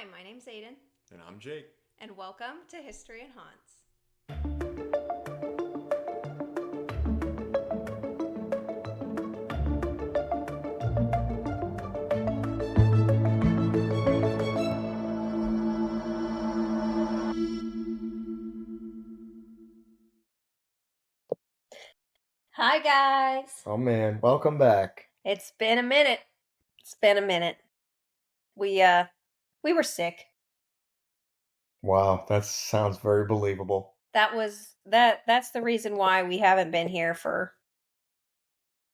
Hi, my name's Aiden. And I'm Jake. And welcome to History and Haunts. Hi, guys. Oh, man. Welcome back. It's been a minute. We were sick. Wow, that sounds very believable. That's the reason why we haven't been here for,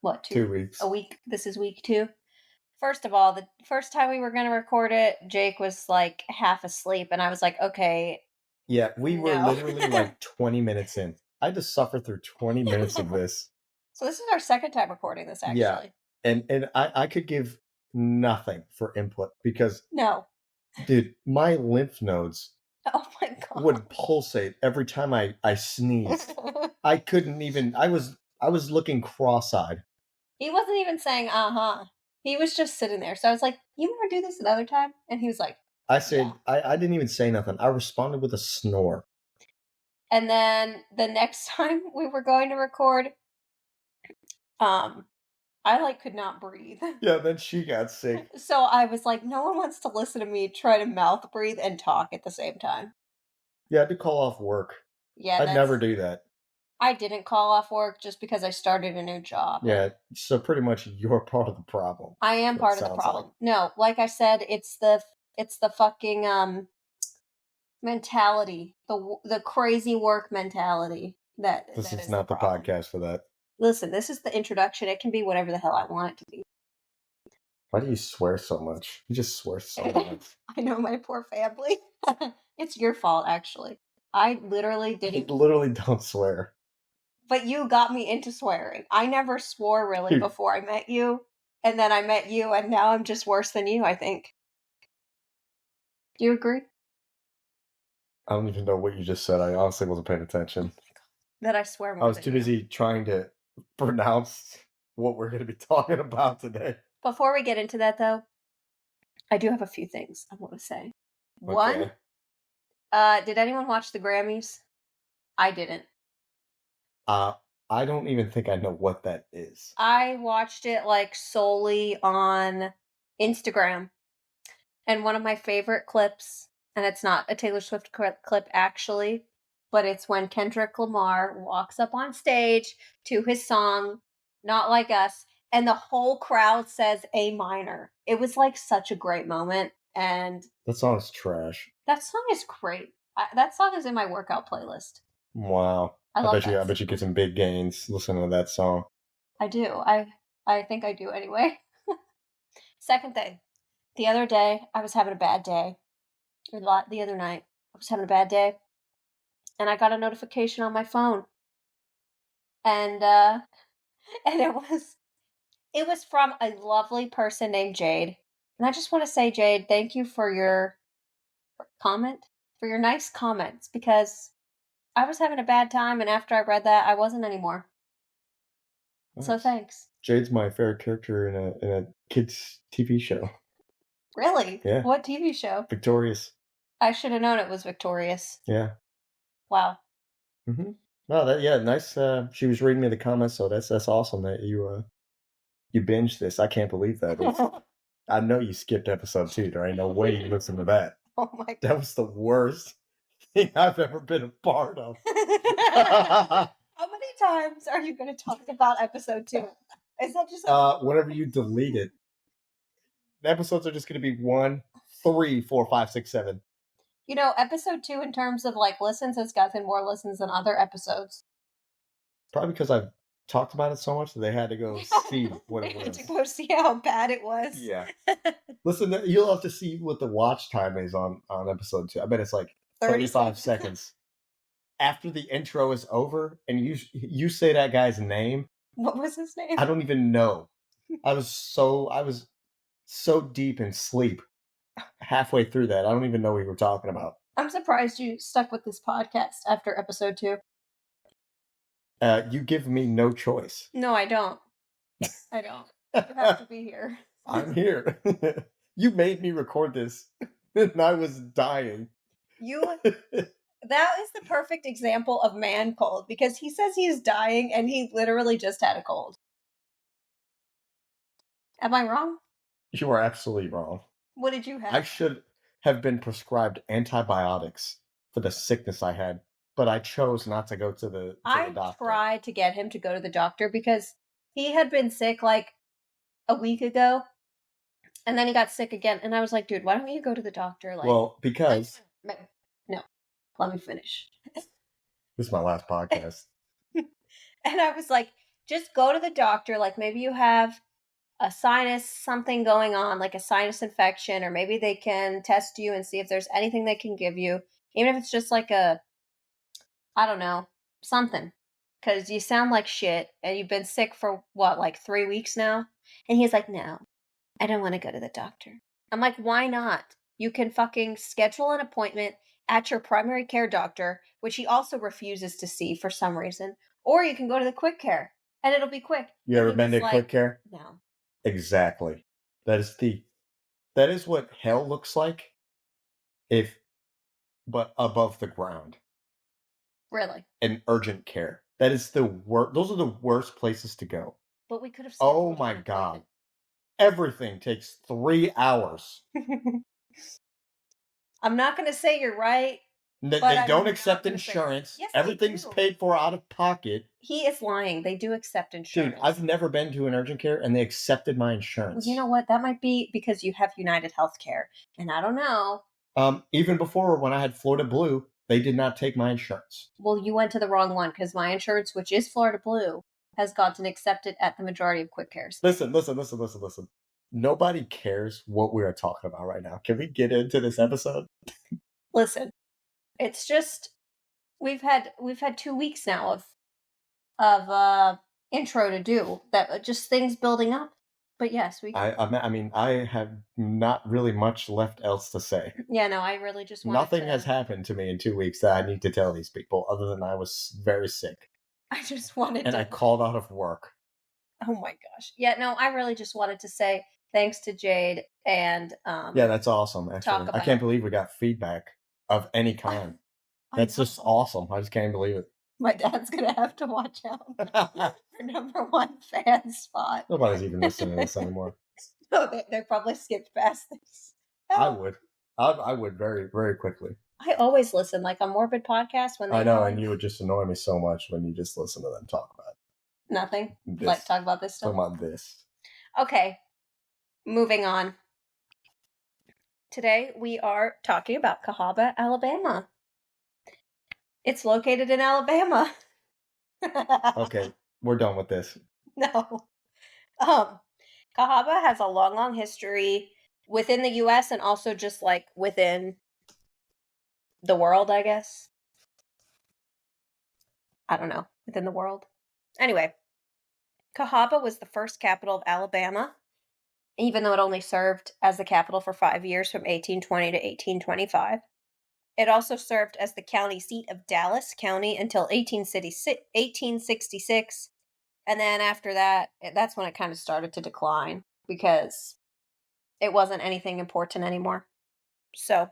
what, 2 weeks. A week. This is week 2. First of all, the first time we were going to record it, Jake was like half asleep, and I was like, okay. Yeah, we were literally like 20 minutes in. I had to suffer through 20 minutes of this. So this is our second time recording this, actually. Yeah, and I could give nothing for input because... No. Dude, my lymph nodes... Oh my God. Would pulsate every time I sneezed. I couldn't even... I was looking cross-eyed. He wasn't even saying, uh-huh. He was just sitting there. So I was like, you want to do this another time? And he was like, I said, yeah. I didn't even say nothing. I responded with a snore. And then the next time we were going to record, I could not breathe. Yeah, then she got sick. So I was like, no one wants to listen to me try to mouth breathe and talk at the same time. Yeah, I had to call off work. Yeah, I'd never do that. I didn't call off work just because I started a new job. Yeah, so pretty much you're part of the problem. I am part of the problem. Like. No, like I said, it's the fucking mentality, the crazy work mentality that this that is not the podcast for that. Listen, this is the introduction. It can be whatever the hell I want it to be. Why do you swear so much? You just swear so much. I know, my poor family. It's your fault, actually. I literally didn't. You literally don't swear. But you got me into swearing. I never swore really before I met you. And then I met you, and now I'm just worse than you, I think. Do you agree? I don't even know what you just said. I honestly wasn't paying attention. That I swear more. I was too busy trying to pronounce what we're going to be talking about today. Before we get into that, though, I do have a few things I want to say. Okay. One, did anyone watch the Grammys? I didn't. I don't even think I know what that is. I watched it solely on Instagram. And one of my favorite clips, and it's not a Taylor Swift clip actually, but it's when Kendrick Lamar walks up on stage to his song, Not Like Us, and the whole crowd says A minor. It was such a great moment. And that song is trash. That song is great. That song is in my workout playlist. Wow. I bet you get some big gains listening to that song. I do. I think I do anyway. Second thing. The other day, I was having a bad day. The other night, I was having a bad day. And I got a notification on my phone. And it was from a lovely person named Jade. And I just want to say, Jade, thank you for your comment, for your nice comments, because I was having a bad time, and after I read that, I wasn't anymore. Nice. So thanks. Jade's my favorite character in a kids' TV show. Really? Yeah. What TV show? Victorious. I should have known it was Victorious. Yeah. Wow. Mm-hmm. Well, nice. She was reading me the comments, so that's awesome that you binged this. I can't believe that. I know you skipped episode 2. There ain't no way you listened to that. Oh my God. That was the worst thing I've ever been a part of. How many times are you going to talk about episode 2? Is that just whenever you delete it? The episodes are just going to be 1, 3, 4, 5, 6, 7. You know, episode 2 in terms of listens has gotten more listens than other episodes. Probably because I've talked about it so much that they had to go see what it was. They had to go see how bad it was. Yeah. Listen, you'll have to see what the watch time is on episode 2. I bet it's 35 seconds. After the intro is over and you say that guy's name. What was his name? I don't even know. I was so deep in sleep halfway through that. I don't even know what you were talking about. I'm surprised you stuck with this podcast after episode 2. You give me no choice. No, I don't. I don't. You have to be here. I'm here. You made me record this and I was dying. That is the perfect example of man cold, because he says he's dying and he literally just had a cold. Am I wrong? You are absolutely wrong. What did you have? I should have been prescribed antibiotics for the sickness I had, but I chose not to go to the doctor. I tried to get him to go to the doctor because he had been sick like a week ago, and then he got sick again. And I was like, dude, why don't you go to the doctor? Like, well, because no, let me finish. This is my last podcast. And I was like, just go to the doctor. Like, maybe you have a sinus, something going on, like a sinus infection, or maybe they can test you and see if there's anything they can give you, even if it's just like I don't know, something. Because you sound like shit, and you've been sick for what, like 3 weeks now? And he's like, no, I don't want to go to the doctor. I'm like, why not? You can fucking schedule an appointment at your primary care doctor, which he also refuses to see for some reason, or you can go to the quick care, and it'll be quick. You ever been to quick care? No. Exactly. That is what hell looks like, but above the ground. Really? And urgent care. That is the worst. Those are the worst places to go. But we could have. Oh my god! Everything takes 3 hours. I'm not going to say you're right. They don't accept insurance. Yes, everything's paid for out of pocket. He is lying. They do accept insurance. Dude, I've never been to an urgent care, and they accepted my insurance. Well, you know what? That might be because you have United Healthcare, and I don't know. Even before, when I had Florida Blue, they did not take my insurance. Well, you went to the wrong one, because my insurance, which is Florida Blue, has gotten accepted at the majority of quick cares. Listen. Nobody cares what we are talking about right now. Can we get into this episode? Listen, it's just we've had 2 weeks now of intro to do, that just things building up. But yes, I mean, I have not really much left else to say. Yeah, no, I really just nothing has happened to me in 2 weeks that I need to tell these people, other than I was very sick. I just wanted and I called out of work. Oh my gosh. Yeah, no, I really just wanted to say thanks to Jade and yeah, that's awesome. Actually, I can't believe we got feedback of any kind. That's just awesome. I just can't believe it. My dad's gonna have to watch out for #1 fan spot. Nobody's even listening to this anymore. No, they probably skipped past this. I would. I would very, very quickly. I always listen, like on Morbid Podcast when they I know, and you would just annoy me so much when you just listen to them talk about it. Nothing. Let's talk about this stuff. Talk about this. Okay. Moving on. Today we are talking about Cahaba, Alabama. It's located in Alabama. Okay, we're done with this. No. Cahaba has a long history within the U.S. and also just like within the world, I guess. I don't know. Within the world. Anyway, Cahaba was the first capital of Alabama, even though it only served as the capital for 5 years from 1820 to 1825. It also served as the county seat of Dallas County until 1866. And then after that, that's when it kind of started to decline because it wasn't anything important anymore. So,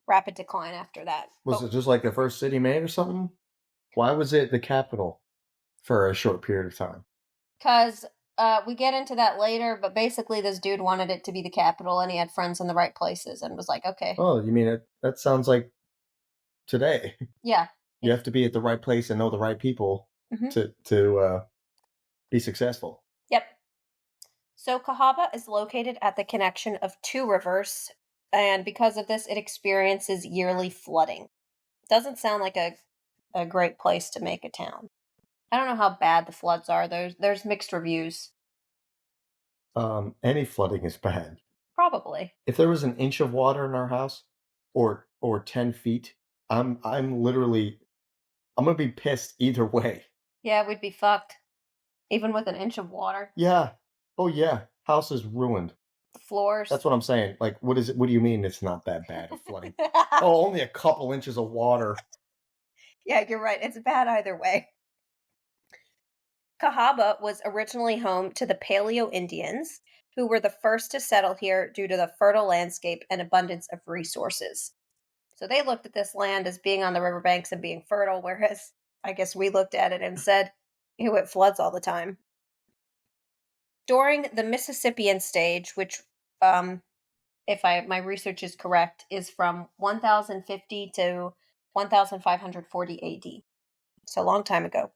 rapid decline after that. Was it just like the first city made or something? Why was it the capital for a short period of time? Because we get into that later, but basically this dude wanted it to be the capital and he had friends in the right places and was like, okay. Oh, you mean that sounds like today. Yeah. You have to be at the right place and know the right people to be successful. Yep. So Cahaba is located at the connection of 2 rivers, and because of this, it experiences yearly flooding. Doesn't sound like a great place to make a town. I don't know how bad the floods are. There's mixed reviews. Any flooding is bad. Probably. If there was an inch of water in our house, or 10 feet, I'm gonna be pissed either way. Yeah, we'd be fucked. Even with an inch of water. Yeah. Oh yeah. House is ruined. The floors. That's what I'm saying. Like, what is it? What do you mean it's not that bad of flooding? Oh, only a couple inches of water. Yeah, you're right. It's bad either way. Cahaba was originally home to the Paleo Indians, who were the first to settle here due to the fertile landscape and abundance of resources. So they looked at this land as being on the riverbanks and being fertile, whereas I guess we looked at it and said, ew, it floods all the time. During the Mississippian stage, which, if my research is correct, is from 1050 to 1540 AD. So a long time ago.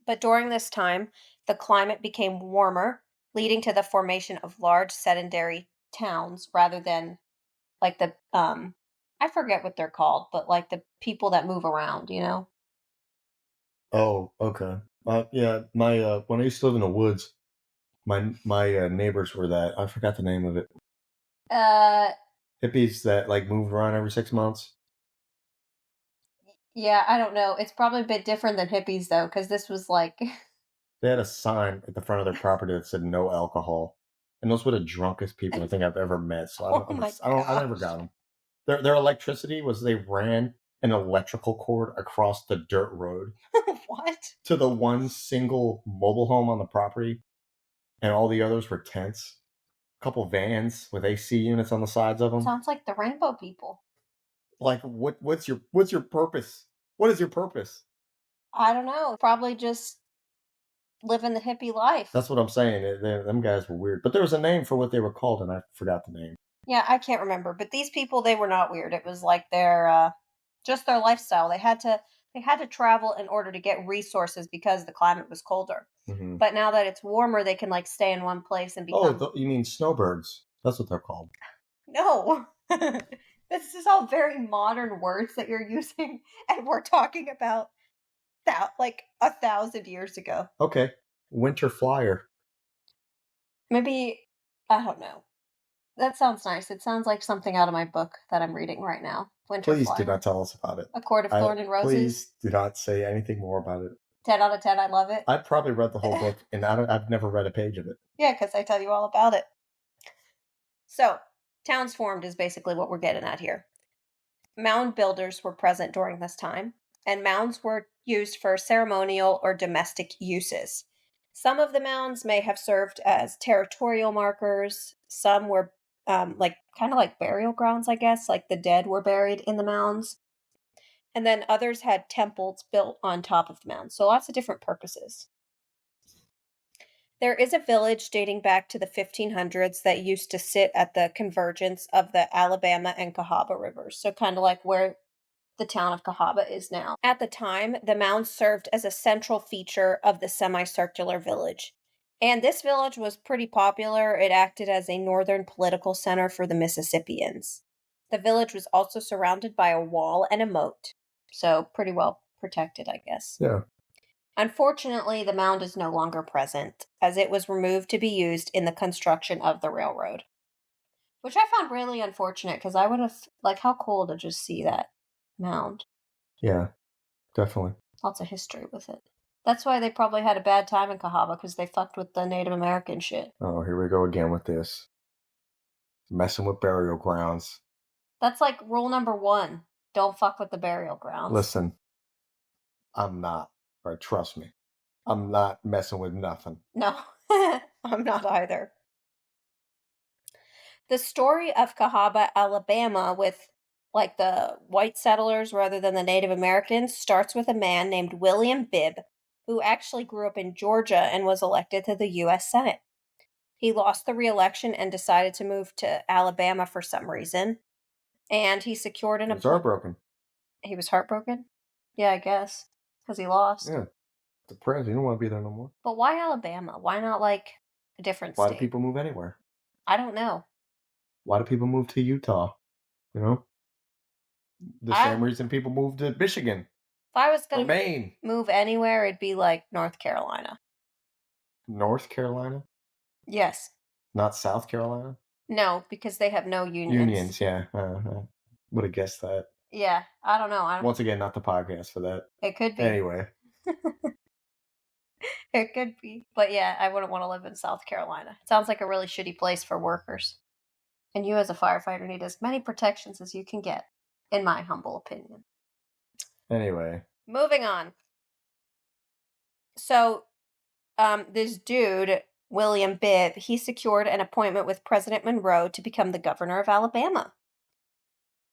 But during this time, the climate became warmer, leading to the formation of large sedentary towns rather than like the I forget what they're called, but like the people that move around, you know? Oh, okay. Yeah, my when I used to live in the woods, my neighbors were that. I forgot the name of it. Uh Hippies that like moved around every 6 months. yeah, I don't know. It's probably a bit different than hippies though, because this was like They had a sign at the front of their property that said "No alcohol," and those were the drunkest people I think I've ever met. So oh my I never gosh. got them. Their electricity was they ran an electrical cord across the dirt road What? to the one single mobile home on the property, and all the others were tents. A couple vans with AC units on the sides of them. Sounds like the rainbow people. Like, what's your purpose? What is your purpose? I don't know. Probably just living the hippie life. That's what I'm saying. Them guys were weird, but there was a name for what they were called, and I forgot the name. Yeah, I can't remember, but these people, they were not weird. It was like their just their lifestyle. They had to travel in order to get resources because the climate was colder. Mm-hmm. But now that it's warmer, they can like stay in one place and become. Oh, you mean snowbirds? That's what they're called. No. This is all very modern words that you're using, and we're talking about that like 1,000 years ago. Okay, winter flyer. Maybe I don't know. That sounds nice. It sounds like something out of my book that I'm reading right now. Winter Please Flyer. do not tell us about it. A Court of Thorn and Roses. Please do not say anything more about it. 10 out of 10. I love it. I probably read the whole book, and I've never read a page of it. Yeah, because I tell you all about it. So, towns formed is basically what we're getting at here. Mound builders were present during this time, and mounds were used for ceremonial or domestic uses. Some of the mounds may have served as territorial markers. Some were like kind of like burial grounds, I guess, like the dead were buried in the mounds. And then others had temples built on top of the mounds. So lots of different purposes. There is a village dating back to the 1500s that used to sit at the convergence of the Alabama and Cahaba rivers. So kind of like where the town of Cahaba is now. At the time, the mound served as a central feature of the semicircular village. And this village was pretty popular. It acted as a northern political center for the Mississippians. The village was also surrounded by a wall and a moat. So pretty well protected, I guess. Yeah. Unfortunately, the mound is no longer present, as it was removed to be used in the construction of the railroad. Which I found really unfortunate, because I would have, like, how cool to just see that mound. Yeah, definitely. Lots of history with it. That's why they probably had a bad time in Cahaba, because they fucked with the Native American shit. Oh, here we go again with this. Messing with burial grounds. That's like rule number 1. Don't fuck with the burial grounds. Listen, I'm not. Right, trust me. I'm not messing with nothing. No, I'm not either. The story of Cahaba, Alabama, with like the white settlers rather than the Native Americans, starts with a man named William Bibb, who actually grew up in Georgia and was elected to the U.S. Senate. He lost the re-election and decided to move to Alabama for some reason, and he secured an. He was heartbroken. He was heartbroken? Yeah, I guess, because he lost. Yeah, depressed. You don't want to be there no more. But why Alabama? Why not like a different state? Why do people move anywhere? I don't know. Why do people move to Utah? You know, the same reason people move to Michigan. If I was going to move anywhere, it'd be like North Carolina. North Carolina? Yes. Not South Carolina? No, because they have no unions. Unions, yeah. Would have guessed that. Yeah, I don't know. Once again, not the podcast for that. It could be. Anyway. It could be. But yeah, I wouldn't want to live in South Carolina. It sounds like a really shitty place for workers. And you as a firefighter need as many protections as you can get, in my humble opinion. Anyway. Moving on. So, this dude, William Bibb, he secured an appointment with President Monroe to become the governor of Alabama.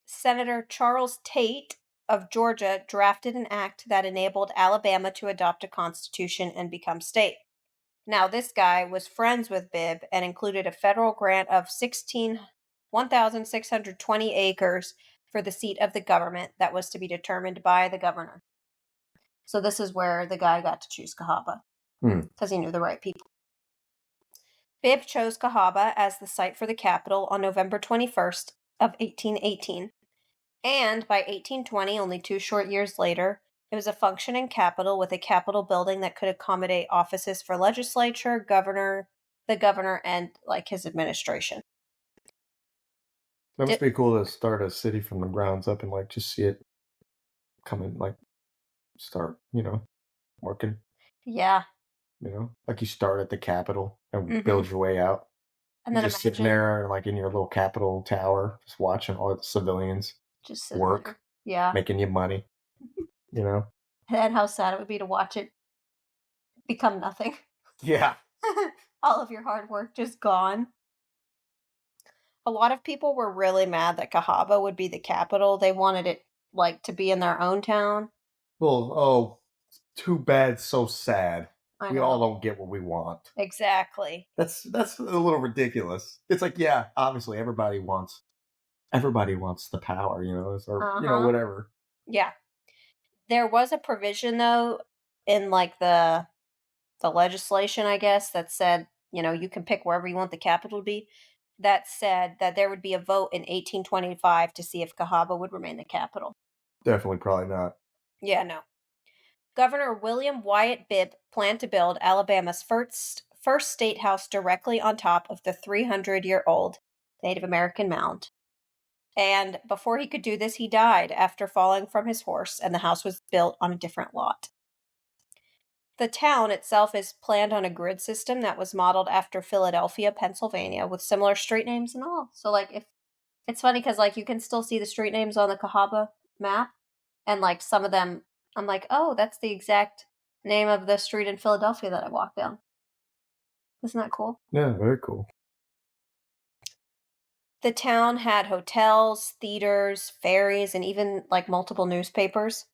Senator Charles Tate of Georgia drafted an act that enabled Alabama to adopt a constitution and become state. Now, this guy was friends with Bibb and included a federal grant of 1,620 acres for the seat of the government that was to be determined by the governor. So this is where the guy got to choose Cahaba because he knew the right people. Bibb chose Cahaba as the site for the capital on November 21st of 1818. And by 1820, only 2 short years later, it was a functioning capital with a capitol building that could accommodate offices for legislature, the governor, and like his administration. That must be cool to start a city from the grounds up and like just see it come in, like start, working. Yeah. Like you start at the Capitol and build your way out. And then just sitting there, like in your little Capitol tower, just watching all the civilians just work, there. Yeah, making you money. And how sad it would be to watch it become nothing. Yeah, all of your hard work just gone. A lot of people were really mad that Cahaba would be the capital. They wanted it like to be in their own town. Well, too bad, so sad. We all don't get what we want. Exactly. That's a little ridiculous. It's like, yeah, obviously everybody wants the power, or whatever. Yeah. There was a provision though in like the legislation, I guess, that said, you can pick wherever you want the capital to be. That said that there would be a vote in 1825 to see if Cahaba would remain the capital. Definitely probably not. Yeah, no. Governor William Wyatt Bibb planned to build Alabama's first state house directly on top of the 300-year-old Native American mound. And before he could do this, he died after falling from his horse, and the house was built on a different lot. The town itself is planned on a grid system that was modeled after Philadelphia, Pennsylvania, with similar street names and all. So, like, if it's funny because, like, you can still see the street names on the Cahaba map, and, like, some of them, I'm like, oh, that's the exact name of the street in Philadelphia that I walked down. Isn't that cool? Yeah, very cool. The town had hotels, theaters, ferries, and even, like, multiple newspapers.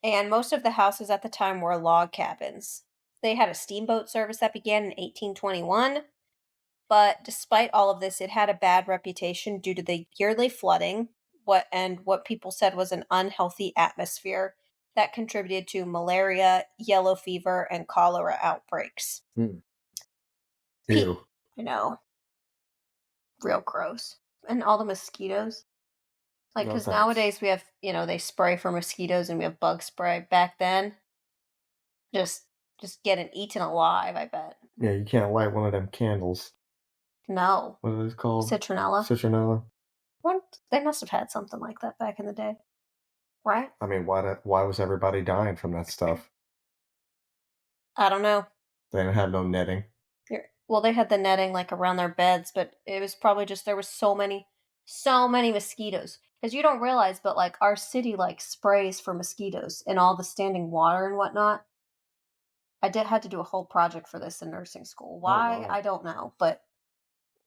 And most of the houses at the time were log cabins. They had a steamboat service that began in 1821, but despite all of this, it had a bad reputation due to the yearly flooding, what people said was an unhealthy atmosphere that contributed to malaria, yellow fever, and cholera outbreaks. Ew. I know. Real gross. And all the mosquitoes. Like, because nowadays we have, they spray for mosquitoes and we have bug spray. Back then, just getting eaten alive, I bet. Yeah, you can't light one of them candles. No. What are those called? Citronella. Citronella. They must have had something like that back in the day. Right? I mean, why was everybody dying from that stuff? I don't know. They didn't have no netting. Well, they had the netting, like, around their beds, but it was probably just there was so many mosquitoes. Because you don't realize, but, like, our city, like, sprays for mosquitoes in all the standing water and whatnot. I had to do a whole project for this in nursing school. Why? Oh, wow. I don't know. But,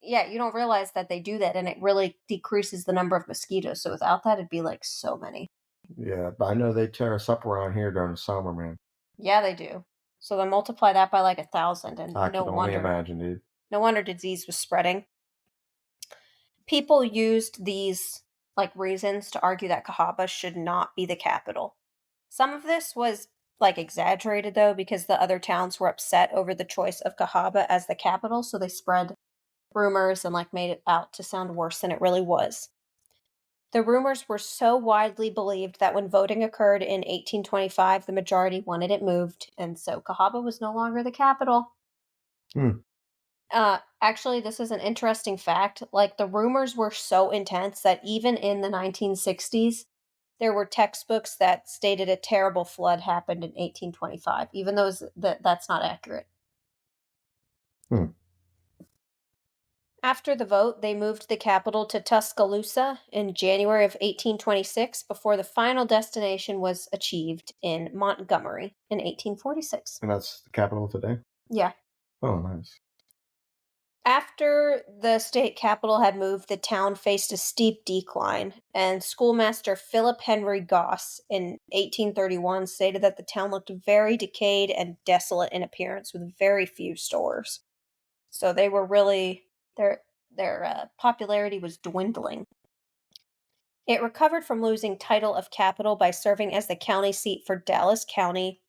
yeah, you don't realize that they do that, and it really decreases the number of mosquitoes. So without that, it'd be, like, so many. Yeah, but I know they tear us up around here during the summer, man. Yeah, they do. So then multiply that by, like, 1,000, and I can only imagine, dude. No wonder disease was spreading. People used these, like, reasons to argue that Cahaba should not be the capital. Some of this was, like, exaggerated, though, because the other towns were upset over the choice of Cahaba as the capital, so they spread rumors and, like, made it out to sound worse than it really was. The rumors were so widely believed that when voting occurred in 1825, the majority wanted it moved, and so Cahaba was no longer the capital. Actually, this is an interesting fact. Like, the rumors were so intense that even in the 1960s, there were textbooks that stated a terrible flood happened in 1825, even though that's not accurate. After the vote, they moved the capital to Tuscaloosa in January of 1826 before the final destination was achieved in Montgomery in 1846. And that's the capital today? Yeah. Oh, nice. After the state capital had moved, the town faced a steep decline, and schoolmaster Philip Henry Goss in 1831 stated that the town looked very decayed and desolate in appearance with very few stores. So they were really, their popularity was dwindling. It recovered from losing title of capital by serving as the county seat for Dallas County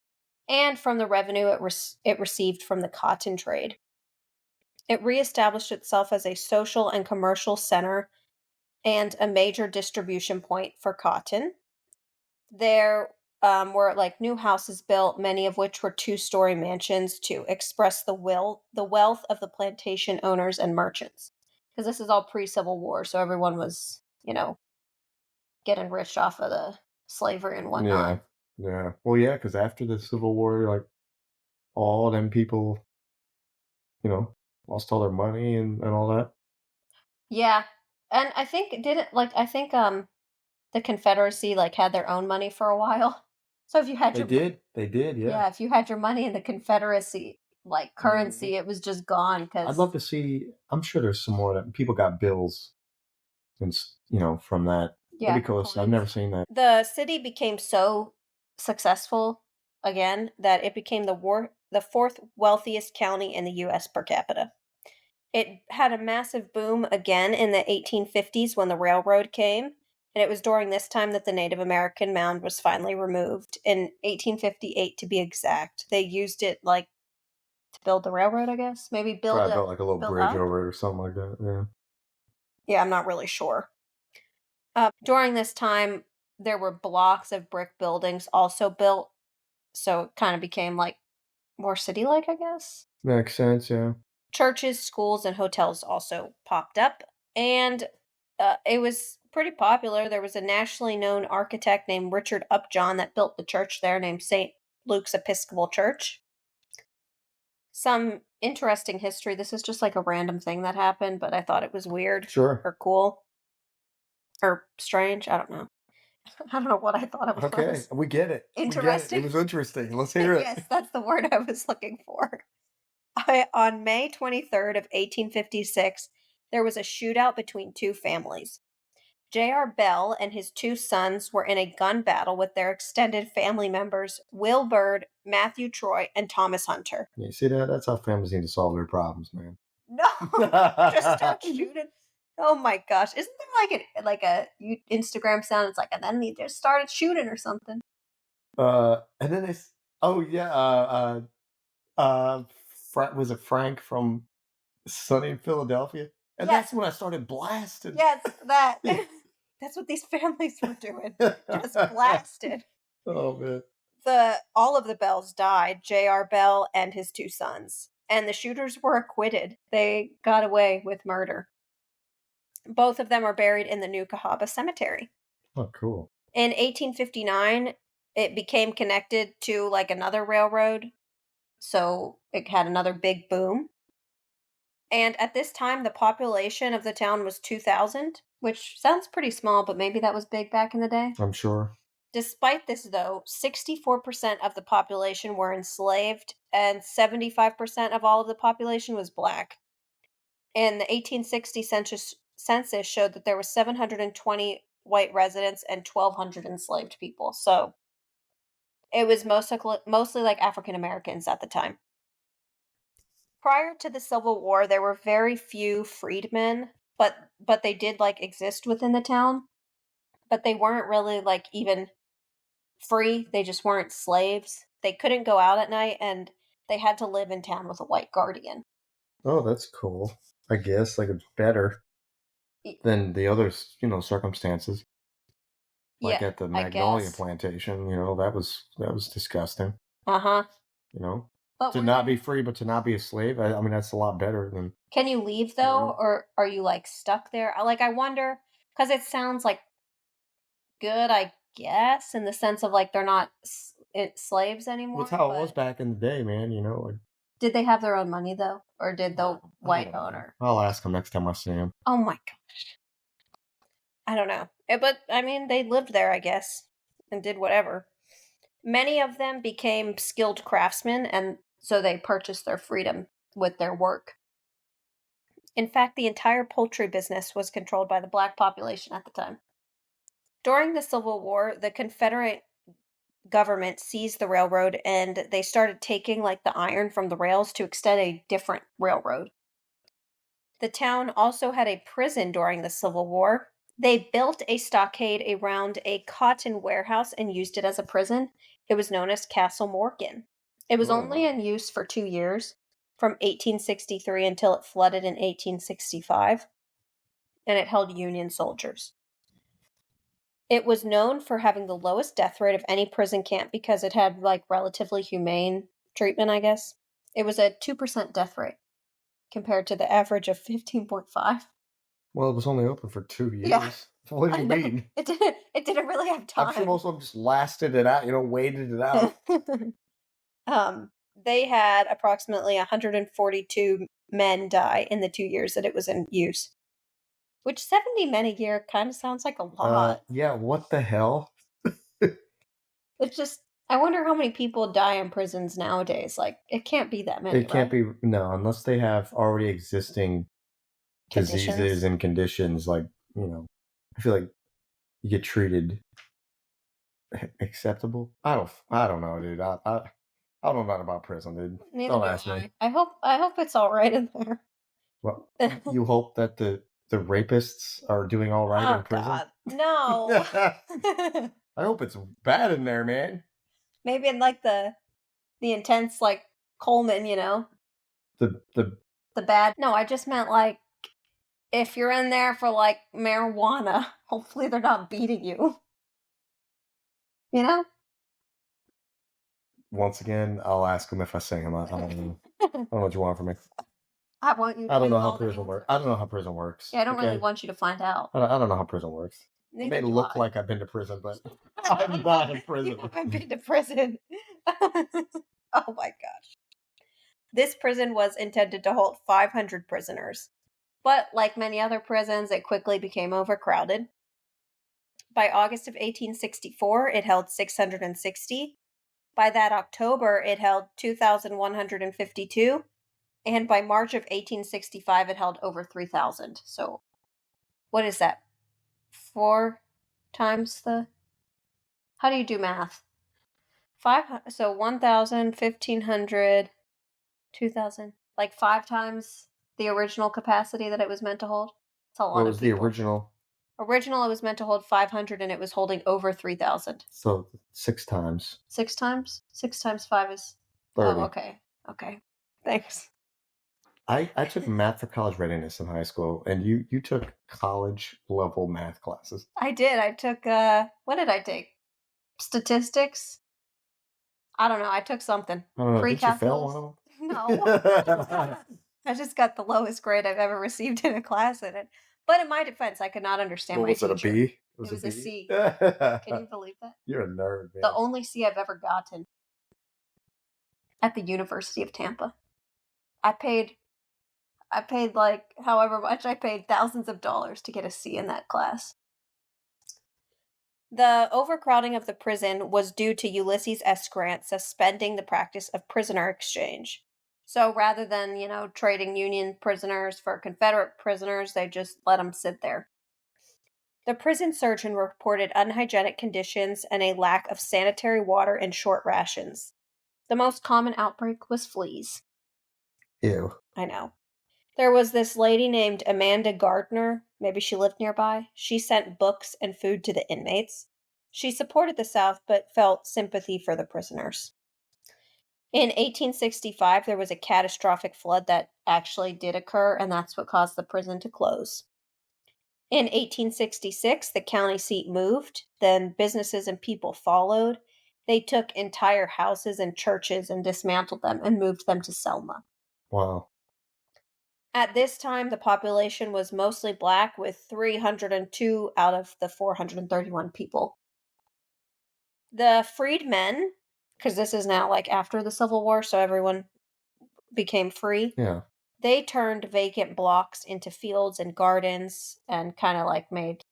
and from the revenue it received from the cotton trade. It reestablished itself as a social and commercial center and a major distribution point for cotton. There were like new houses built, many of which were two-story mansions to express the wealth of the plantation owners and merchants. Because this is all pre-Civil War, so everyone was, getting rich off of the slavery and whatnot. Yeah. Well, yeah, because after the Civil War, like all them people, lost all their money and all that. Yeah. And I think the Confederacy like had their own money for a while. So if you had They did, yeah. Yeah, if you had your money in the Confederacy like currency, it was just gone I'd love to see. I'm sure there's some more that people got bills, and from that. Yeah, That'd be cool. I've never seen that. The city became so successful again that it became the fourth wealthiest county in the U.S. per capita. It had a massive boom again in the 1850s when the railroad came, and it was during this time that the Native American mound was finally removed in 1858 to be exact. They used it like to build the railroad, I guess. Maybe build like a little bridge over it or something like that. Yeah. Yeah, I'm not really sure. During this time, there were blocks of brick buildings also built, so it kind of became like more city-like, I guess. Makes sense, yeah. Churches, schools, and hotels also popped up, and it was pretty popular. There was a nationally known architect named Richard Upjohn that built the church there named St. Luke's Episcopal Church. Some interesting history. This is just like a random thing that happened, but I thought it was weird. Sure. Or cool. Or strange. I don't know. I don't know what I thought it was. Okay, we get it. Interesting. It was interesting. Let's hear it. Yes, that's the word I was looking for. On May 23rd of 1856, there was a shootout between two families. J.R. Bell and his two sons were in a gun battle with their extended family members, Will Bird, Matthew Troy, and Thomas Hunter. You see that? That's how families need to solve their problems, man. No, just start shooting. Oh my gosh! Isn't there like a Instagram sound? It's like, and then they just started shooting or something. And then it's was it Frank from Sunny in Philadelphia? And that's when I started blasting. Yes, that. That's what these families were doing. Just blasted. Oh man. All of the Bells died, J.R. Bell and his two sons, and the shooters were acquitted. They got away with murder. Both of them are buried in the new Cahaba cemetery. Oh, cool. In 1859, it became connected to like another railroad, so it had another big boom. And at this time, the population of the town was 2,000, which sounds pretty small, but maybe that was big back in the day. I'm sure. Despite this, though, 64% of the population were enslaved, and 75% of all of the population was black. And the 1860 census showed that there were 720 white residents and 1,200 enslaved people. So it was mostly like African Americans at the time. Prior to the Civil War, there were very few freedmen, but they did like exist within the town. But they weren't really like even free. They just weren't slaves. They couldn't go out at night, and they had to live in town with a white guardian. Oh, that's cool. I guess like it's better than the other, circumstances. Like at the Magnolia plantation, that was disgusting. Uh-huh. But to not be free, but to not be a slave, I mean, that's a lot better than... Can you leave, though? Or are you, like, stuck there? Like, I wonder, because it sounds, like, good, I guess, in the sense of, like, they're not slaves anymore. That's how it was back in the day, man, Like... Did they have their own money, though? Or did the white owner? I'll ask them next time I see him. Oh, my gosh. I don't know. But, I mean, they lived there, I guess, and did whatever. Many of them became skilled craftsmen, and so they purchased their freedom with their work. In fact, the entire poultry business was controlled by the black population at the time. During the Civil War, the Confederate government seized the railroad and they started taking like the iron from the rails to extend a different railroad. The town also had a prison during the Civil War. They built a stockade around a cotton warehouse and used it as a prison. It was known as Castle Morgan. It was only in use for 2 years, from 1863 until it flooded in 1865, and it held Union soldiers. It was known for having the lowest death rate of any prison camp because it had like relatively humane treatment, I guess. It was a 2% death rate compared to the average of 15.5. Well, it was only open for 2 years. Yeah. What do you mean? It didn't really have time. I'm sure most of them just lasted it out, waited it out. They had approximately 142 men die in the 2 years that it was in use. Which 70 men a year kind of sounds like a lot. Yeah, what the hell? It's just, I wonder how many people die in prisons nowadays. Like, it can't be that many, It can't right? be, no, unless they have already existing diseases and conditions. Like, I feel like you get treated acceptable. I don't know, dude. I don't know nothing about prison, dude. Neither Don't do ask me. I hope it's all right in there. Well, you hope that the rapists are doing all right in prison? God, no. I hope it's bad in there, man. Maybe in like the intense like Coleman, The bad. No, I just meant like if you're in there for like marijuana, hopefully they're not beating you. Once again, I'll ask him if I sing him. I don't know. I don't know what you want from me. I want you to I don't know know how all the prison works. answers. I don't know how prison works. Yeah, I don't okay? really want you to find out. I don't know how prison works. It may look like I've been to prison, but I'm not in prison. You haven't been to prison. Oh my gosh. This prison was intended to hold 500 prisoners. But like many other prisons, it quickly became overcrowded. By August of 1864, it held 660. By that October, it held 2,152. And by March of 1865, it held over 3,000. So, what is that? 4 times the... How do you do math? 1,000, 1,500, 2,000. Like 5 times the original capacity that it was meant to hold. It's a lot What of was people. the original? Original, it was meant to hold 500, and it was holding over 3,000. So 6 times. 6 times? 6 times 5 is... 30. Oh, okay. Okay. Thanks. I took math for college readiness in high school, and you took college level math classes. I did. I took, what did I take? Statistics? I don't know. I took something. I don't know. Did you fail one of them? No. I just got the lowest grade I've ever received in a class in it. But in my defense, I could not understand my teacher. Was it a B? It was a C. Can you believe that? You're a nerd, man. The only C I've ever gotten at the University of Tampa. I paid like however much. I paid thousands of dollars to get a C in that class. The overcrowding of the prison was due to Ulysses S. Grant suspending the practice of prisoner exchange. So rather than, trading Union prisoners for Confederate prisoners, they just let them sit there. The prison surgeon reported unhygienic conditions and a lack of sanitary water and short rations. The most common outbreak was fleas. Ew. I know. There was this lady named Amanda Gardner. Maybe she lived nearby. She sent books and food to the inmates. She supported the South, but felt sympathy for the prisoners. In 1865, there was a catastrophic flood that actually did occur, and that's what caused the prison to close. In 1866, the county seat moved. Then businesses and people followed. They took entire houses and churches and dismantled them and moved them to Selma. Wow. At this time, the population was mostly black, with 302 out of the 431 people. The freedmen, because this is now like after the Civil War, so everyone became free. Yeah. They turned vacant blocks into fields and gardens and kind of like made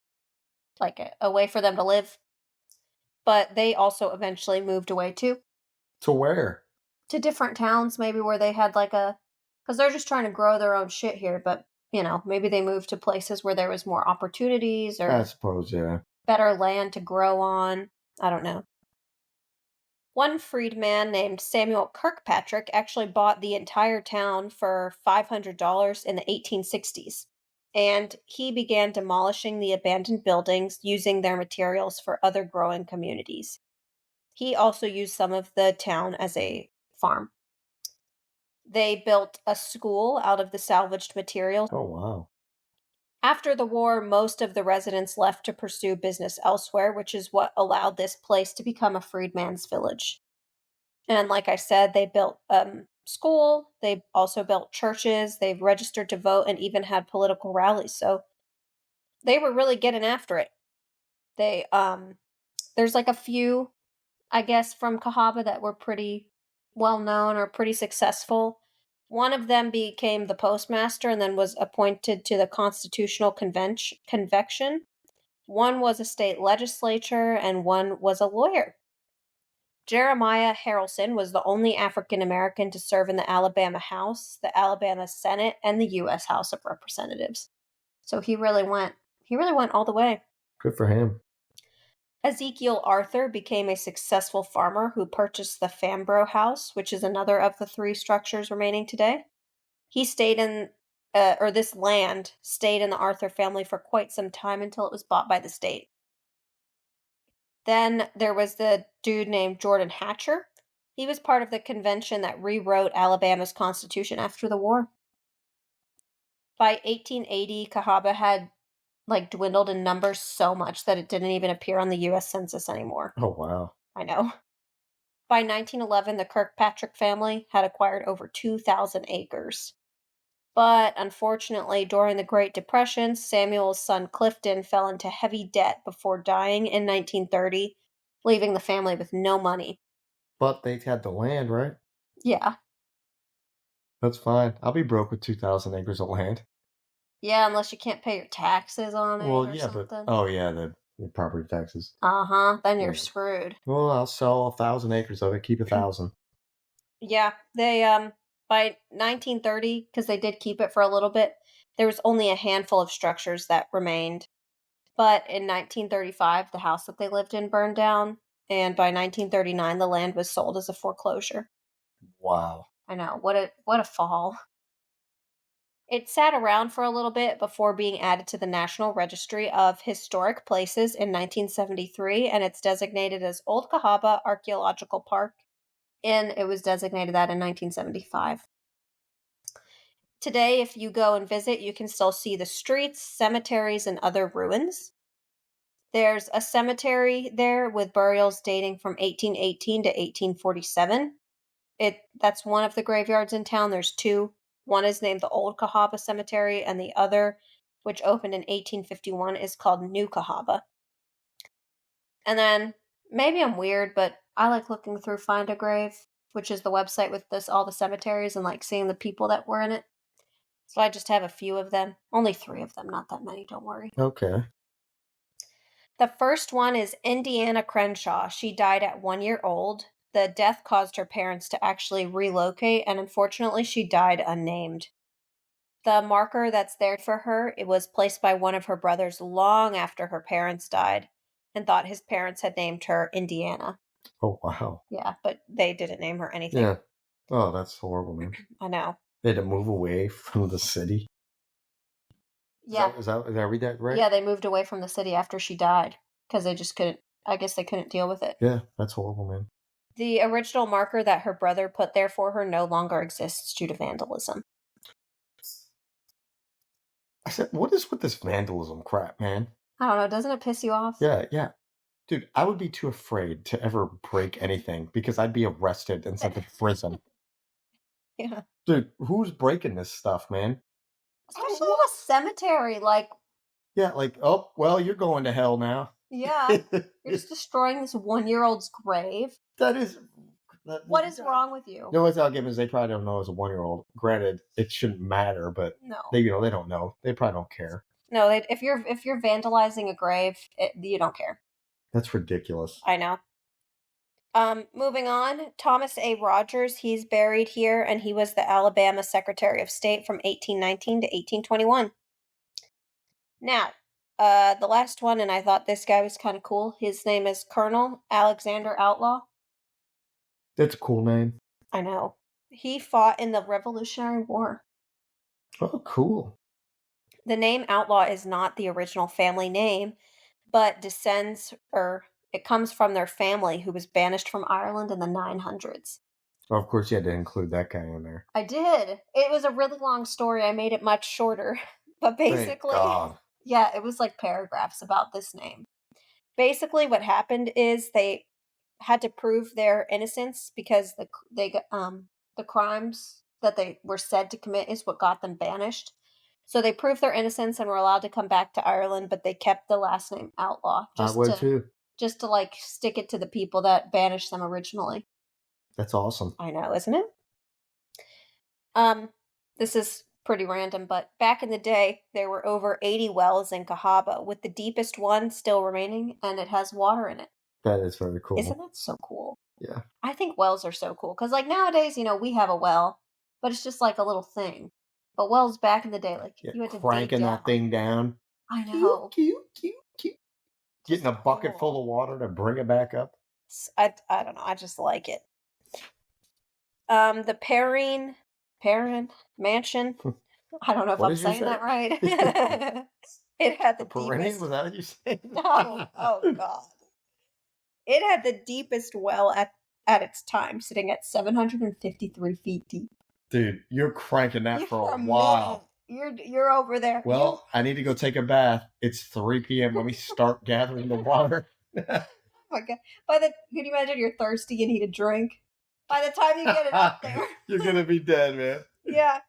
like a way for them to live. But they also eventually moved away too. To where? To different towns, maybe where they had like because they're just trying to grow their own shit here, but maybe they moved to places where there was more opportunities I or suppose, yeah. better land to grow on. I don't know. One freedman named Samuel Kirkpatrick actually bought the entire town for $500 in the 1860s, and he began demolishing the abandoned buildings using their materials for other growing communities. He also used some of the town as a farm. They built a school out of the salvaged materials. Oh, wow. After the war, most of the residents left to pursue business elsewhere, which is what allowed this place to become a freedman's village. And like I said, they built school, they also built churches, they've registered to vote, and even had political rallies. So they were really getting after it. They there's like a few, I guess, from Cahaba that were pretty well known or pretty successful. One of them became the postmaster and then was appointed to the Constitutional Convention. One was a state legislature, and one was a lawyer. Jeremiah Harrelson was the only African American to serve in the Alabama House, the Alabama Senate, and the U.S. House of Representatives. So he really went all the way. Good for him. Ezekiel Arthur became a successful farmer who purchased the Fambro House, which is another of the three structures remaining today. He stayed in, or this land stayed in the Arthur family for quite some time until it was bought by the state. Then there was the dude named Jordan Hatcher. He was part of the convention that rewrote Alabama's constitution after the war. By 1880, Cahaba had dwindled in numbers so much that it didn't even appear on the US Census anymore. Oh, wow. I know. By 1911, the Kirkpatrick family had acquired over 2,000 acres. But unfortunately, during the Great Depression, Samuel's son Clifton fell into heavy debt before dying in 1930, leaving the family with no money. But they had the land, right? Yeah. That's fine. I'll be broke with 2,000 acres of land. Yeah, unless you can't pay your taxes on it Well, or yeah, something. but oh yeah, the property taxes. Then you're Yeah. screwed. Well, I'll sell 1,000 acres of it. Keep 1,000. Yeah, they by 1930, because they did keep it for a little bit, there was only a handful of structures that remained. But in 1935, the house that they lived in burned down, and by 1939, the land was sold as a foreclosure. Wow. I know, what a fall. It sat around for a little bit before being added to the National Registry of Historic Places in 1973, and it's designated as Old Cahaba Archaeological Park, and it was designated that in 1975. Today, if you go and visit, you can still see the streets, cemeteries, and other ruins. There's a cemetery there with burials dating from 1818 to 1847. That's one of the graveyards in town. There's two. One is named the Old Cahaba Cemetery, and the other, which opened in 1851, is called New Cahaba. And then, maybe I'm weird, but I like looking through Find a Grave, which is the website with all the cemeteries and seeing the people that were in it. So I just have a few of them. Only 3 of them, not that many, don't worry. Okay. The first one is Indiana Crenshaw. She died at 1 year old. The death caused her parents to actually relocate, and unfortunately, she died unnamed. The marker that's there for her, it was placed by one of her brothers long after her parents died, and thought his parents had named her Indiana. Oh, wow. Yeah, but they didn't name her anything. Yeah. Oh, that's horrible, man. I know. They had to move away from the city. Yeah. Did I read that right? Yeah, they moved away from the city after she died because they just couldn't, I guess they couldn't deal with it. Yeah, that's horrible, man. The original marker that her brother put there for her no longer exists due to vandalism. I said, what is with this vandalism crap, man? I don't know, doesn't it piss you off? Yeah. Dude, I would be too afraid to ever break anything because I'd be arrested and sent to prison. Yeah. Dude, who's breaking this stuff, man? Especially with a cemetery, Yeah, oh, well, you're going to hell now. Yeah. You're just destroying this 1-year-old's grave. That is... What is wrong with you? The only thing I'll give is they probably don't know as a 1-year-old. Granted, it shouldn't matter, but no, they don't know. They probably don't care. No, if you're vandalizing a grave, you don't care. That's ridiculous. I know. Moving on, Thomas A. Rogers, he's buried here, and he was the Alabama Secretary of State from 1819 to 1821. Now, the last one, and I thought this guy was kind of cool. His name is Colonel Alexander Outlaw. That's a cool name. I know. He fought in the Revolutionary War. Oh, cool. The name Outlaw is not the original family name, but it comes from their family who was banished from Ireland in the 900s. Well, of course, you had to include that guy in there. I did. It was a really long story. I made it much shorter. But basically, yeah, it was like paragraphs about this name. Basically, what happened is they had to prove their innocence because the crimes that they were said to commit is what got them banished. So they proved their innocence and were allowed to come back to Ireland, but they kept the last name Outlaw just to like stick it to the people that banished them originally. That's awesome. I know, isn't it? This is pretty random, but back in the day, there were over 80 wells in Cahaba, with the deepest one still remaining, and it has water in it. That is very cool. Isn't that so cool? Yeah. I think wells are so cool, because like nowadays, we have a well, but it's just like a little thing. But wells back in the day, like you had to cranking that thing down. I know. Cute. Getting a bucket full of water to bring it back up. I don't know. I just like it. The Perrin Mansion. I don't know if I'm saying that right. It had the deepest. Was that what you said? Oh God! It had the deepest well at its time, sitting at 753 feet deep. Dude, you're cranking that for a while. You're over there. Well, I need to go take a bath. It's 3 p.m. Let me start gathering the water. Oh my God! Can you imagine you're thirsty? You need a drink. By the time you get it up there, you're gonna be dead, man. Yeah.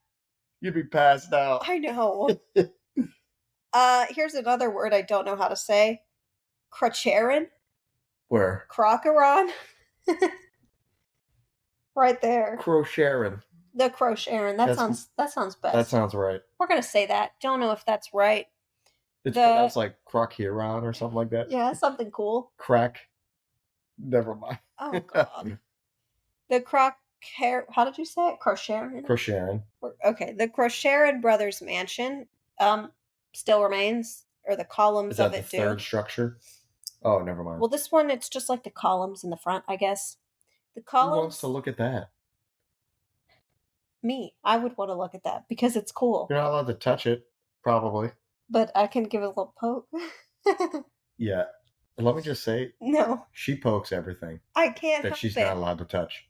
You'd be passed out. I know. Here's another word I don't know how to say. Crocharon. Where? Crocaron. Right there. Crocharon. The Crocharon. That sounds best. That sounds right. We're gonna say that. Don't know if that's right. It's pronounced like Crocharon or something like that. Yeah, something cool. Crack. Never mind. Oh God. The how did you say it? Crocharon? Crocharon. Okay, the Crocharon Brothers Mansion still remains, or the columns of it do. Is that the third structure? Oh, never mind. Well, this one, it's just like the columns in the front, I guess. The columns... Who wants to look at that? Me. I would want to look at that, because it's cool. You're not allowed to touch it, probably. But I can give it a little poke. Yeah. Let me just say... No. She pokes everything. I can't that she's not allowed to touch.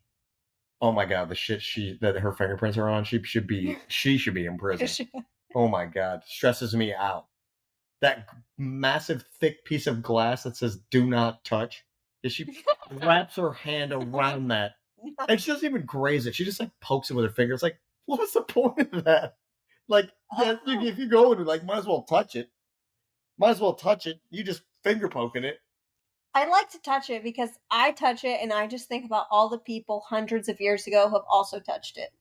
Oh my God, the shit that her fingerprints are on, she should be in prison. Oh my God, stresses me out. That massive thick piece of glass that says "Do not touch." She wraps her hand around that, and she doesn't even graze it. She just like pokes it with her finger. It's like, what's the point of that? Like, if you go and like, might as well touch it. You just finger poking it. I like to touch it because I touch it and I just think about all the people hundreds of years ago who have also touched it.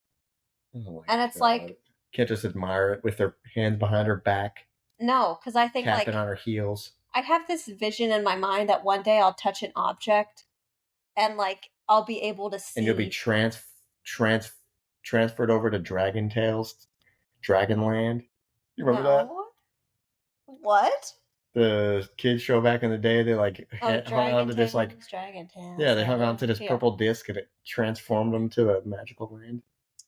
Oh and it's God. Like... Can't just admire it with their hands behind her back. No, because I think tapping on her heels. I have this vision in my mind that one day I'll touch an object and like I'll be able to see. And you'll be transferred over to Dragon Tales, Dragonland. You remember that? What? The kids show back in the day, they like hung on to this like Dragon Tales. Yeah, they hung on to this purple disc and it transformed them to a magical land.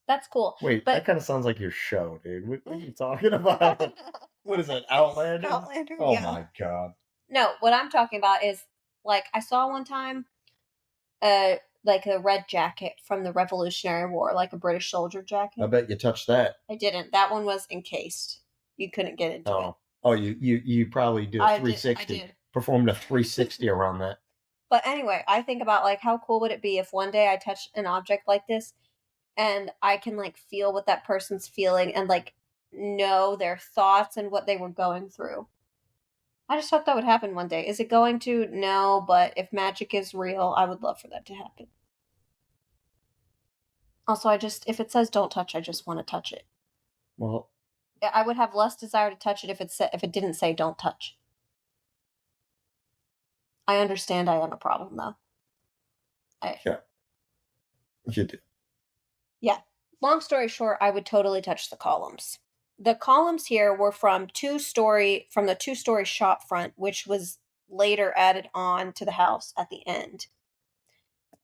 That's cool. Wait, that kind of sounds like your show, dude. What are you talking about? What is that, Outlander? Outlander. Oh my God. No, what I'm talking about is like I saw one time, like a red jacket from the Revolutionary War, like a British soldier jacket. I bet you touched that. I didn't. That one was encased. You couldn't get into it. Oh, you probably did a 360. I did. Performed a 360 around that. But anyway, I think about like how cool would it be if one day I touched an object like this and I can like feel what that person's feeling and like know their thoughts and what they were going through. I just hope that would happen one day. Is it going to? No, but if magic is real, I would love for that to happen. Also, if it says don't touch, I just want to touch it. Well, I would have less desire to touch it if it didn't say don't touch. I understand I am a problem, though. Yeah. You do. Yeah. Long story short, I would totally touch the columns. The columns here were from the 2-story shop front, which was later added on to the house at the end.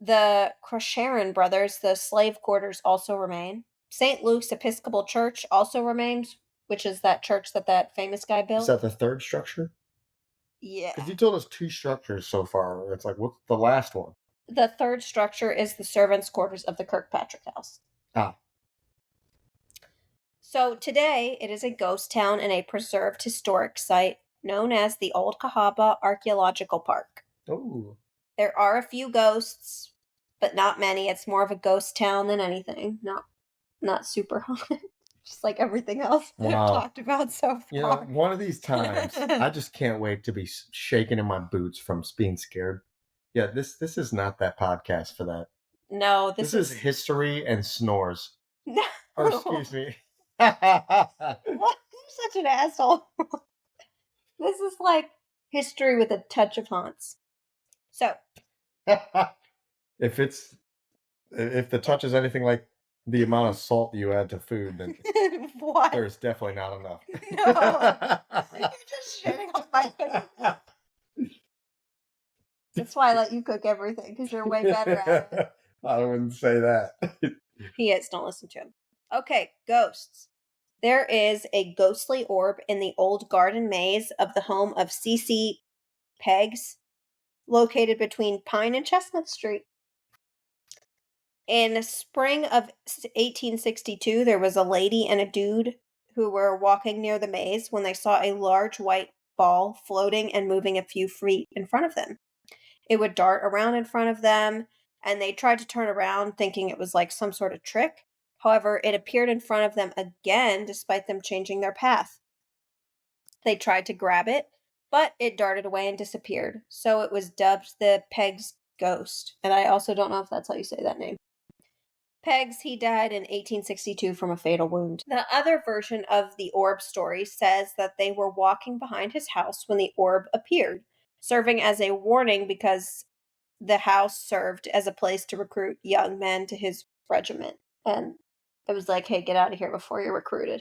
The Crosharon brothers, the slave quarters, also remain. St. Luke's Episcopal Church also remains, which is that church that famous guy built. Is that the third structure? Yeah. Because you told us 2 structures so far. It's like, what's the last one? The third structure is the servants' quarters of the Kirkpatrick House. Ah. So today, it is a ghost town and a preserved historic site known as the Old Cahaba Archaeological Park. Oh. There are a few ghosts, but not many. It's more of a ghost town than anything. Not super haunted. Just like everything else that I've talked about so far. One of these times, I just can't wait to be shaking in my boots from being scared. Yeah, this is not that podcast for that. No, this is history and snores. No. Or excuse me. What? You're such an asshole. This is like history with a touch of haunts. So, if the touch is anything like the amount of salt you add to food, then what? There's definitely not enough. No, you're just shitting on my face. That's why I let you cook everything, because you're way better at it. I wouldn't say that. He is. Don't listen to him. Okay, ghosts. There is a ghostly orb in the old garden maze of the home of C.C. Peggs, located between Pine and Chestnut Street. In spring of 1862, there was a lady and a dude who were walking near the maze when they saw a large white ball floating and moving a few feet in front of them. It would dart around in front of them, and they tried to turn around thinking it was like some sort of trick. However, it appeared in front of them again despite them changing their path. They tried to grab it, but it darted away and disappeared. So it was dubbed the Peggs Ghost. And I also don't know if that's how you say that name. Peggs, he died in 1862 from a fatal wound. The other version of the orb story says that they were walking behind his house when the orb appeared, serving as a warning because the house served as a place to recruit young men to his regiment. And it was like, hey, get out of here before you're recruited.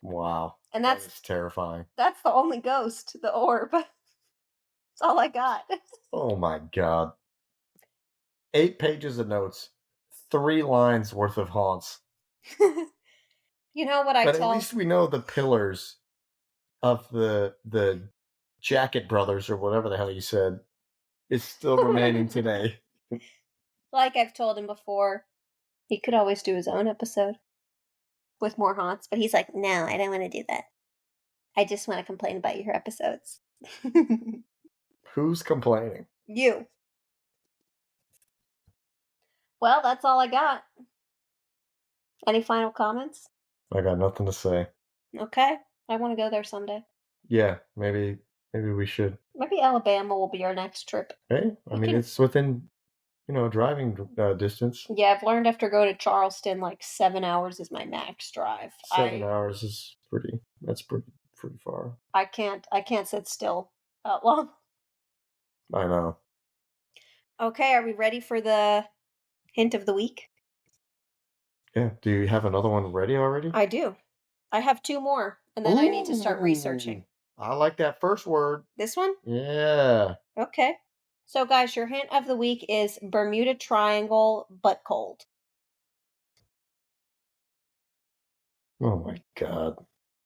Wow. And that's terrifying. That's the only ghost, the orb. That's all I got. Oh my God. 8 pages of notes. 3 lines worth of haunts. You know what But at least we know the pillars of the Jacket Brothers, or whatever the hell you said, is still remaining today. Like I've told him before, he could always do his own episode with more haunts, but he's like, no, I don't want to do that. I just want to complain about your episodes. Who's complaining? You. Well, that's all I got. Any final comments? I got nothing to say. Okay. I want to go there someday. Yeah, maybe we should. Maybe Alabama will be our next trip. Hey, I mean, it's within, driving distance. Yeah, I've learned after going to Charleston, like 7 hours is my max drive. 7 hours is that's pretty far. I can't sit still that long. I know. Okay, are we ready for the hint of the week? Yeah. Do you have another one ready already? I do. I have 2 more, and then I need to start researching. I like that first word. This one? Yeah. Okay. So, guys, your hint of the week is Bermuda Triangle, but cold. Oh my God.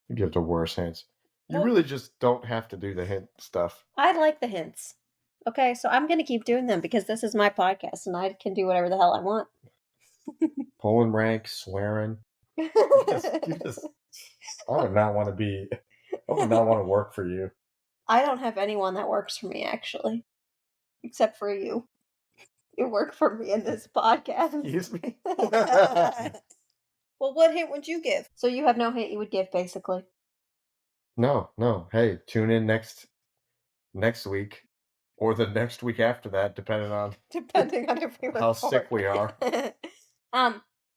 You give the worst hints. You really just don't have to do the hint stuff. I like the hints. Okay, so I'm going to keep doing them because this is my podcast and I can do whatever the hell I want. Pulling rank, swearing. I would not want to work for you. I don't have anyone that works for me, actually. Except for you. You work for me in this podcast. Excuse me? Well, what hint would you give? So you have no hint you would give, basically. No. Hey, tune in next week. Or the next week after that, depending on if we how sick we are.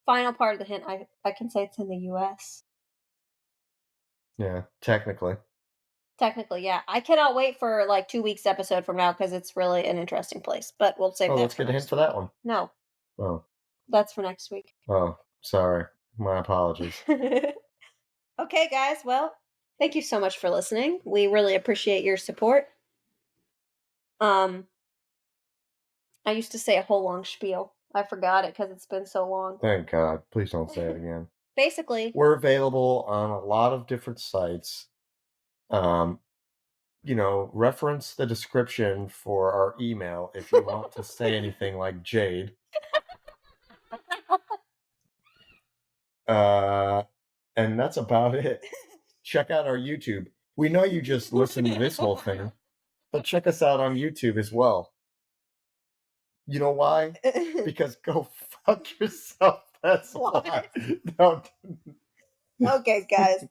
Final part of the hint, I can say it's in the U.S. Yeah, technically. Technically, yeah. I cannot wait for like 2 weeks episode from now because it's really an interesting place. But we'll save Oh, that let's for get a hint next for week. that one. No, Oh, that's for next week. oh, sorry. My apologies. Okay, guys. Well, thank you so much for listening. We really appreciate your support. I used to say a whole long spiel. I forgot it because it's been so long. Thank God. Please don't say it again. Basically, We're available on a lot of different sites. Reference the description for our email if you want to say anything like Jade. And that's about it. Check out our YouTube. We know you just listened to this whole thing, but check us out on YouTube as well. You know why? Because go fuck yourself. That's why. No, okay, guys.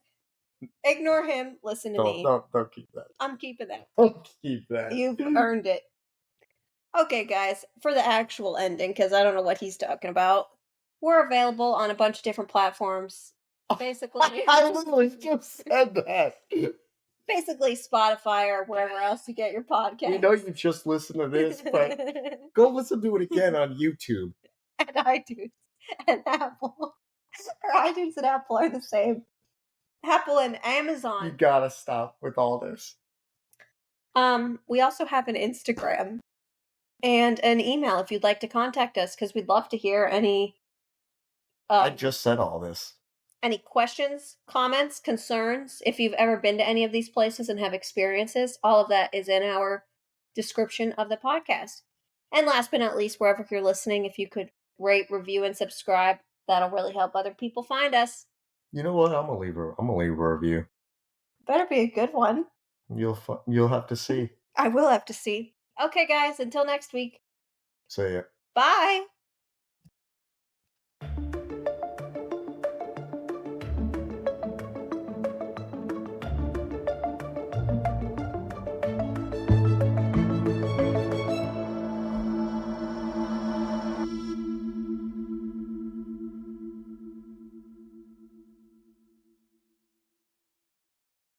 Ignore him. Listen to me. don't keep that. I'm keeping that. Don't keep that. You've earned it. Okay, guys, for the actual ending, because I don't know what he's talking about. We're available on a bunch of different platforms. Basically, I literally just said that. Basically, Spotify or wherever else you get your podcast. We know you just listened to this, but go listen to it again on YouTube. And iTunes and Apple. Or iTunes and Apple are the same. Apple and Amazon. You gotta stop with all this. We also have an Instagram and an email if you'd like to contact us, because we'd love to hear any. I just said all this. Any questions, comments, concerns, if you've ever been to any of these places and have experiences, all of that is in our description of the podcast. And last but not least, wherever you're listening, if you could rate, review, and subscribe, that'll really help other people find us. You know what? I'm gonna leave a review. Better be a good one. You'll have to see. I will have to see. Okay, guys, until next week. See ya. Bye.